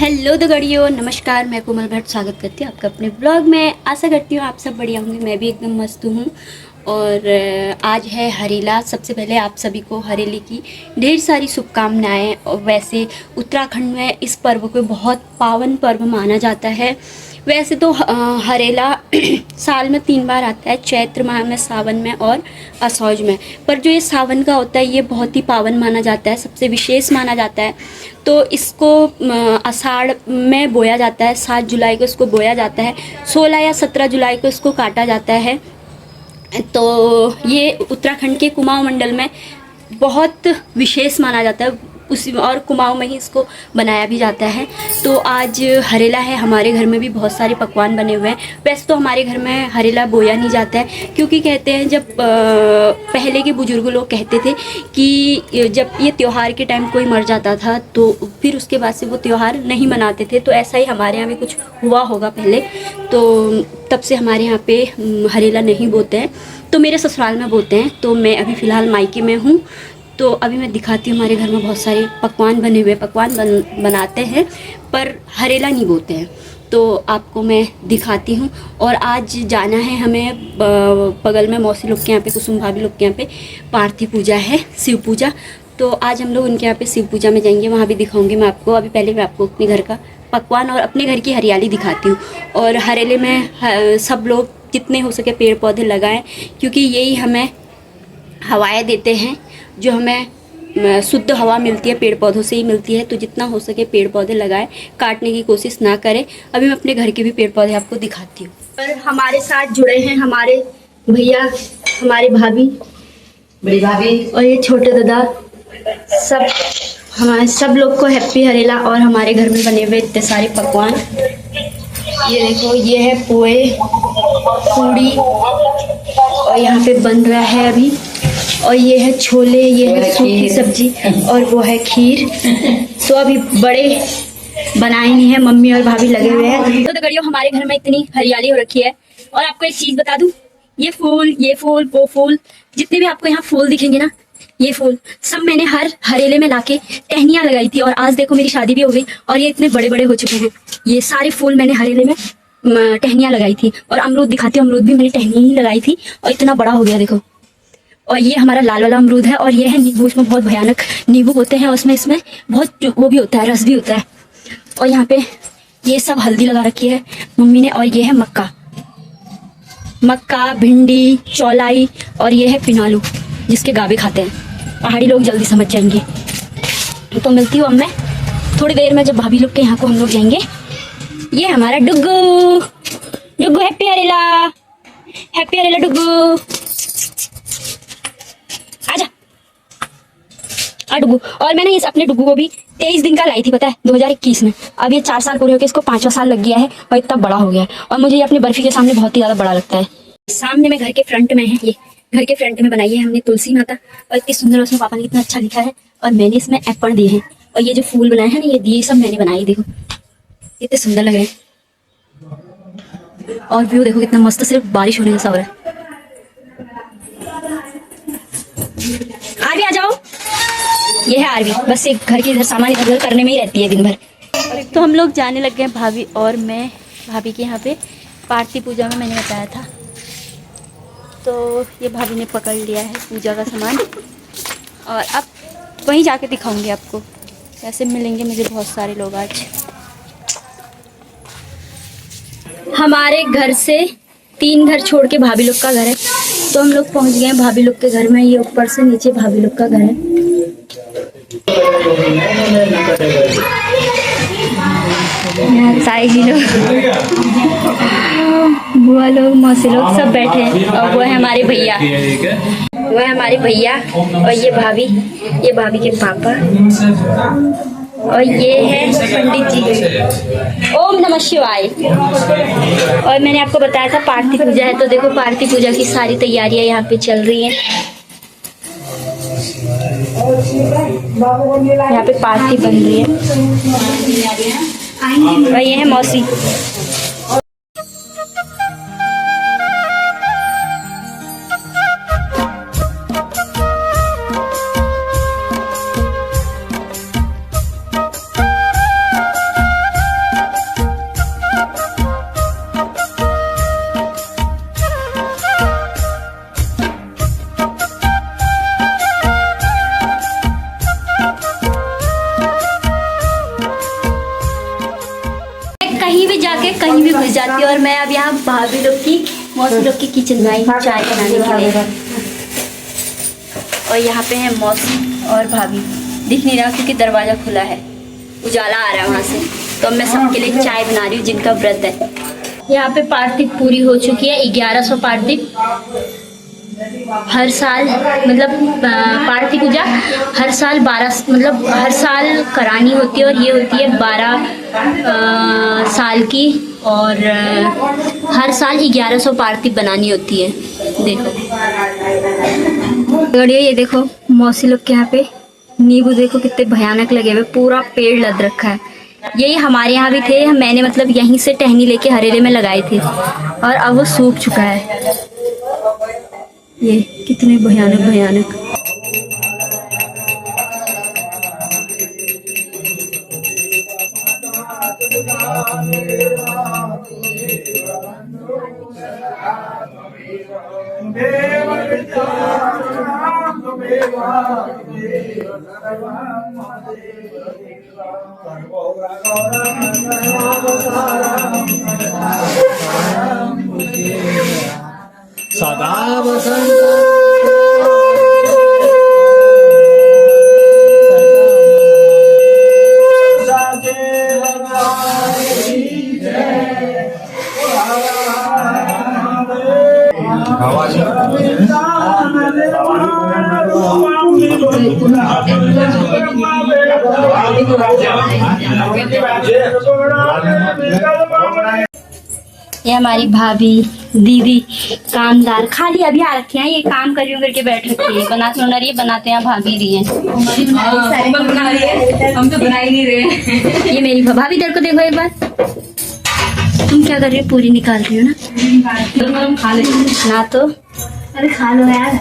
Hello दगड़ियों, नमस्कार। मैं कोमल भट्ट स्वागत करती हूँ आपका अपने ब्लॉग में। आशा करती हूँ आप सब बढ़िया होंगे। मैं भी एकदम मस्त हूँ। और आज है हरेला। सबसे पहले आप सभी को हरेले की ढेर सारी शुभकामनाएं। और वैसे उत्तराखंड में इस पर्व को बहुत पावन पर्व माना जाता है। वैसे तो हरेला साल में 3 बार आता है, चैत्र माह में, सावन में और असौज में। पर जो ये सावन का होता है ये बहुत ही पावन माना जाता है, सबसे विशेष माना जाता है। तो इसको आषाढ़ में बोया जाता है, 7 जुलाई को इसको बोया जाता है, 16 या 17 जुलाई को इसको काटा जाता है। तो ये उत्तराखंड के कुमाऊं मंडल में बहुत विशेष माना जाता है। उसी और कुमाऊं में ही इसको बनाया भी जाता है। तो आज हरेला है। हमारे घर में भी बहुत सारे पकवान बने हुए हैं। वैसे तो हमारे घर में हरेला बोया नहीं जाता है, क्योंकि कहते हैं जब पहले के बुजुर्ग लोग कहते थे कि जब ये त्यौहार के टाइम कोई मर जाता था तो फिर उसके बाद से वो त्यौहार नहीं मनाते थे। तो ऐसा ही हमारे यहाँ भी कुछ हुआ होगा पहले, तो तब से हमारे यहाँ पे हरेला नहीं बोते हैं। तो मेरे ससुराल में बोते हैं। तो मैं अभी फ़िलहाल मायके में हूँ। तो अभी मैं दिखाती हूँ। हमारे घर में बहुत सारे पकवान बने हुए, पकवान बनाते हैं, पर हरेला नहीं बोते हैं। तो आपको मैं दिखाती हूँ। और आज जाना है हमें बगल में मौसी लोग के यहाँ पे, कुसुम भाभी लोग के यहाँ पे पार्थी पूजा है, शिव पूजा। तो आज हम लोग उनके यहाँ पे शिव पूजा में जाएंगे, वहाँ भी दिखाऊंगी मैं आपको। अभी पहले मैं आपको अपने घर का पकवान और अपने घर की हरियाली दिखाती हूँ। और हरेले में सब लोग जितने हो सके पेड़ पौधे लगाएं, क्योंकि यही हमें हवाएं देते हैं, जो हमें शुद्ध हवा मिलती है पेड़ पौधों से ही मिलती है। तो जितना हो सके पेड़ पौधे लगाएं, काटने की कोशिश ना करें। अभी मैं अपने घर के भी पेड़ पौधे आपको दिखाती हूँ। पर हमारे साथ जुड़े हैं हमारे भैया, हमारे भाभी, बड़ी भाभी और ये छोटे दादा। सब हमारे सब लोग को हैप्पी हरेला। और हमारे घर में बने हुए इतने सारे पकवान, ये देखो, ये है पोहे, पूड़ी, और यहाँ पे बन रहा है अभी। और ये है छोले, ये है सूखी सब्जी, और वो है खीर। तो अभी बड़े बनाए नहीं है, मम्मी और भाभी लगे हुए हैं। तो दगड़ियों, हमारे घर में इतनी हरियाली हो रखी है। और आपको एक चीज बता दूं, ये फूल, वो फूल, जितने भी आपको यहाँ फूल दिखेंगे ना, ये फूल सब मैंने हर हरेले में लाके टहनियां लगाई थी। और आज देखो मेरी शादी भी हो गई और ये इतने बड़े बड़े हो चुके हैं। ये सारे फूल मैंने हरेले में टहनियां लगाई थी। और अमरूद दिखाती हूँ, अमरूद भी मैंने टहनी ही लगाई थी और इतना बड़ा हो गया देखो। और ये हमारा लाल वाला अमरूद है। और ये है नींबू, इसमें बहुत भयानक नींबू होते हैं, उसमें इसमें बहुत वो भी होता है, रस भी होता है। और यहाँ पे ये सब हल्दी लगा रखी है मम्मी ने। और ये है मक्का, भिंडी, चौलाई, और ये है पिनालू, जिसके गावे खाते हैं। पहाड़ी लोग जल्दी समझ जाएंगे। तो मिलती हूँ अब मैं थोड़ी देर में, जब भाभी लोग के यहाँ को हम लोग जाएंगे। ये हमारा डुग्गू, हैप्पी हरेला डुग्गू, आजा आ डुग्गू। और मैंने इस अपने डुग्गू को भी 23 दिन का लाई थी, पता है, 2021 में। अब ये 4 साल पूरे होकर इसको 5वां साल लग गया है और इतना बड़ा हो गया है। और मुझे ये अपनी बर्फी के सामने बहुत ही ज्यादा बड़ा लगता है। सामने में घर के फ्रंट में है, ये घर के फ्रंट में बनाई है हमने तुलसी माता। और इतनी सुंदर, उसमें पापा ने कितना अच्छा लिखा है। और मैंने इसमें एप्पल दिए हैं। और ये जो फूल बनाए हैं ना, ये दिए सब मैंने बनाए, देखो इतने सुंदर लग रहे हैं। और व्यू देखो कितना मस्त, सिर्फ बारिश होने जैसा हो रहा है। आरवी आ जाओ। ये है आरवी, बस एक घर के इधर सामान इधर करने में ही रहती है दिन भर। तो हम लोग जाने लग गए, भाभी और मैं, भाभी के यहाँ पे पार्थी पूजा में मैंने बताया था। तो ये भाभी ने पकड़ लिया है पूजा का सामान। और अब वहीं जाके दिखाऊंगी आपको। वैसे मिलेंगे मुझे बहुत सारे लोग आज। हमारे घर से 3 घर छोड़ के भाभी लोग का घर है। तो हम लोग पहुंच गए भाभी लोग के घर में। ये ऊपर से नीचे भाभी लोग का घर है। साई जी लोग, बुआ लोग, मौसी लोग सब बैठे हैं। और वो है हमारे भैया, और ये भाभी के पापा। और ये है पंडित जी, ओम नमः शिवाय। और मैंने आपको बताया था पार्थी पूजा है। तो देखो पार्थी पूजा की सारी तैयारियां यहाँ पे चल रही हैं। यहाँ पे पार्थी बन रही है। और ये है मौसी। करती हूँ और मैं अब यहाँ भाभी लोग की मौसी लोग की किचन में आई हूँ चाय बनाने के लिए। और यहाँ पे है मौसी और भाभी, दिख नहीं रहा क्योंकि दरवाज़ा खुला है, उजाला आ रहा है वहाँ से। तो अब मैं सबके लिए चाय बना रही हूँ जिनका व्रत है। यहाँ पे पार्टी पूरी हो चुकी है, 1100 पार्टी। हर साल मतलब पार्टी पूजा हर साल 12 मतलब हर साल करानी होती है और ये होती है 12 साल की। और हर साल 1100 पार्टी बनानी होती है। देखो बढ़िया, ये देखो मौसी लोग के यहाँ पे नींबू देखो कितने भयानक लगे हुए, पूरा पेड़ लद रखा है। यही हमारे यहाँ भी थे, मैंने मतलब यहीं से टहनी लेके हरेले में लगाए थे और अब वो सूख चुका है। ये कितने भयानक भयानक। सदा वसंत ये हमारी भाभी दीदी कामदार खाली अभी आ रखी हैं, ये काम कर रही हूँ करके बैठ रखी है। बनाते हुनर ये बनाते हैं भाभी रही हैं। हम तो बना ही नहीं रहे। ये मेरी भाभी, इधर को देखो एक बार, तुम क्या कर रही हो? पूरी निकाल रही हो ना? हम खा लेंगे ना तो अरे खा लो यार,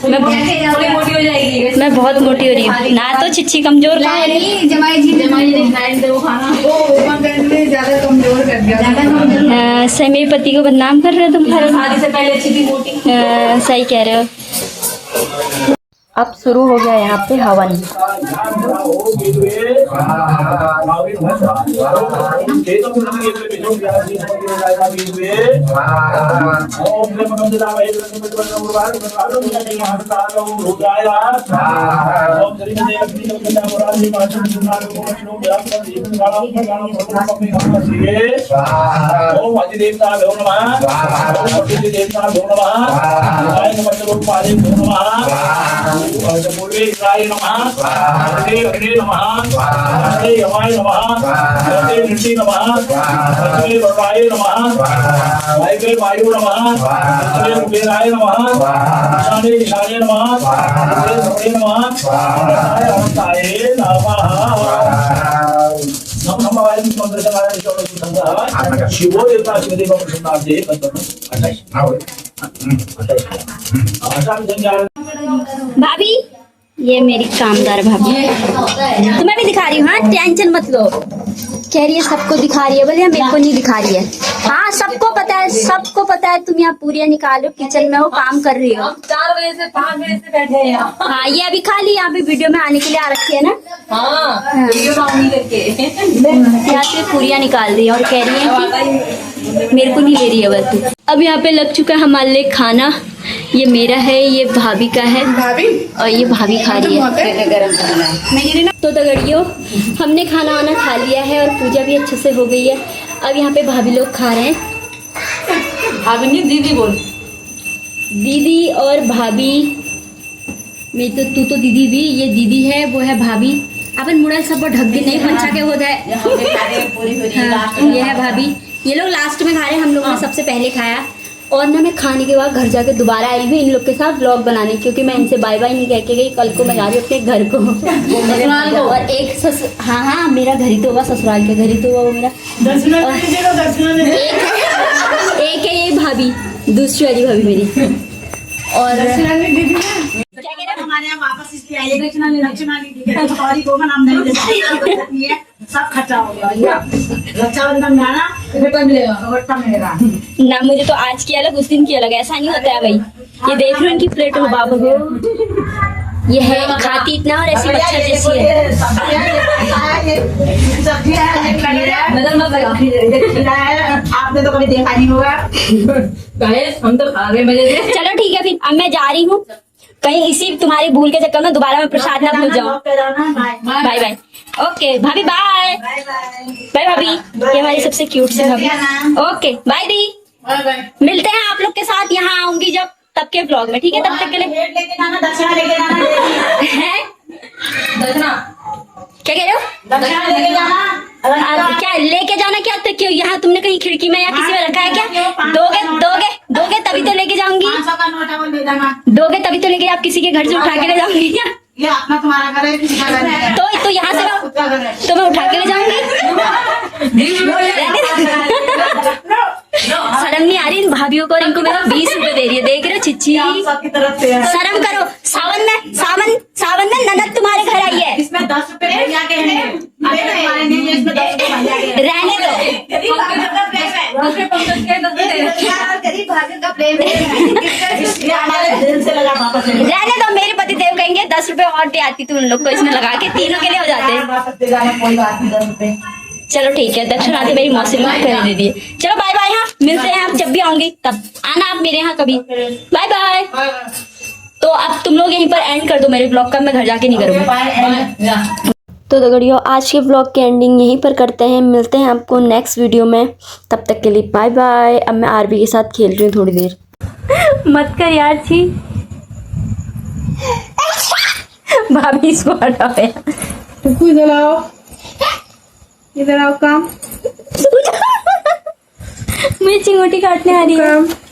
मैं मोटी हो जाएगी। मैं बहुत मोटी हो रही हूँ ना, तो छिच्छी कमजोर कहाँ है? जमाई जी ने खाए थे वो खाना, वो ज्यादा कमजोर कर दिया। सही मेरे पति को बदनाम कर रहे हो तुम। शादी से पहले अच्छी थी मोटी। सही कह रहे हो। अब शुरू हो गया यहाँ पे हवन। पूर्वेश्वराय नमः, हरे अग्ने नमः, हरे यमाय नमः, हरे निति नमः, हरे वर्वाय नमः, वायवे वायु नमः, हरे कुबेराय नमः, ईशाने ईशाने नमः, हरे सर्वे नमः, हरे अनंताय नमः। नम नमः वायु मंत्रशनाय विष्णु संघ शिवो देवता शिवदेव प्रसन्नार्थे भाभी, ये मेरी कामदार भाभी, तुम्हें भी दिखा रही हूँ। हाँ टेंशन मत लो। कह रही है सबको दिखा रही है, बोले मेरे को नहीं दिखा रही है। हाँ सबको पता है, सबको पता है। तुम यहाँ पूरियाँ निकालो, किचन में हो, काम कर रही हो। 4 बजे से 5 बजे से बैठे हैं यहाँ। हाँ ये अभी खाली यहाँ पे वीडियो में आने के लिए आ रखी है ना। हाँ वीडियो डाउनलोड करके यहाँ से पूरियाँ निकाल रही है और कह रही है कि मेरे को नहीं ले रही है बस। अब यहाँ पे लग चुका है हमारे लिए खाना। ये मेरा है, ये भाभी का है और ये भाभी खा रही है। तो दगड़ियों, हमने खाना वाना खा लिया है और पूजा भी अच्छे से हो गई है। अब यहाँ पे भाभी लोग खा रहे हैं। भाभी नहीं दीदी बोल, दीदी और भाभी मैं तो तू तो दीदी भी, ये दीदी है वो है भाभी। अपन मुड़ा सब ढक के नहीं पंचा के होता है। पूरी हो हाँ, ये है भाभी। ये लोग लास्ट में खा रहे हैं, हम लोगों ने सबसे पहले खाया। और ना मैं खाने के बाद घर जाके दोबारा आई हूँ इन लोग के साथ व्लॉग बनाने, क्योंकि मैं इनसे बाय बाय नहीं कह के गई। कल को मैं जा रही हूँ अपने घर को। और एक हाँ मेरा घर ही तो होगा, ससुराल के घर ही तो हुआ वो मेरा। एक है ये भाभी, दूसरी वाली भाभी मेरी। और हमारे यहाँ वापस इसलिए आइए, दक्षिणा ली सॉरी को नाम नहीं देती है, सब खर्चा हो गया। रक्षाबंधन जाना मिलेगा ना, मुझे तो आज की अलग उस दिन की अलग, ऐसा नहीं होता है भाई। ये देख रहे हो इनकी प्लेट में बाबू को, ये है खाती इतना और ऐसी मच्छर जैसी है। नजर मत लगा आपने तो कभी देखा नहीं होगा गाइस हम तो खा गए मजे से चलो ठीक है फिर अब मैं जा रही हूँ कहीं इसी तुम्हारे भूल के चक्कर में दोबारा मैं प्रसाद ना भूल जाऊँ बाय बाय ओके भाभी बाय बाय भाभी ये हमारी सबसे क्यूट सी भाभी ओके बाय दी मिलते हैं आप लोग के साथ यहाँ आऊंगी जब तब के ब्लॉग में ठीक है तब तक के लिए लेके जाना दक्षिणा लेके जाना हैं? दक्षिणा क्या कह रहे हो दक्षिणा लेके जाना क्या लेके जाना क्या तो क्यों यहाँ तुमने कहीं खिड़की में या किसी में रखा है क्या दोगे दोगे दोगे तभी तो लेके जाऊंगी 500 का नोट है वो ले जाना दोगे तभी तो लेके आप किसी के घर से उठा के ले जाऊंगी क्या ये अपना तुम्हारा घर है किसी का घर है तो यहाँ से मैं खुद का घर है तो मैं उठा के ले जाऊंगी शर्म नहीं आ रही इन भाभीयों को और इनको मेरा 20 रुपए दे रही है देख रहे हो चिच्ची हम सबकी तरफ से है शर्म करो सावन में ननद तुम्हारे घर आई है इसमें 10 रुपए भैया के हैं हमारे नहीं है इसमें 10 रुपए भैया के हैं रहने दो गरीब भाभी का प्रेम है इसलिए हमारे दिल से लगा वापस ले रहने दो मेरे पति देव कहेंगे 10 रुपए और दे आती तू उन लोग को इसमें लगा के तीनों के लिए हो जाते हैं वापस ले जाना कोई बात नहीं 10 रुपए चलो ठीक है दक्षिणा दे मेरी मौसी ने कर दे दिए चलो बाय बाय हाँ मिलते हैं आप जब भी आऊंगी तब आना आप मेरे यहाँ कभी बाय बाय तो अब तुम लोग यहीं पर एंड कर दो मेरे ब्लॉग का मैं घर जाके नहीं करूँगी तो दगड़ियों आज के ब्लॉग की एंडिंग यहीं पर करते हैं मिलते हैं आपको नेक्स्ट वीडियो में तब तक के लिए बाय बाय अब मैं आरबी के साथ खेल रही हूँ थोड़ी देर मत कर यार छी भाभी इसको हटाओ इधर आओ इधर आओ काम मुझे चिंगोटी काटने आ रही है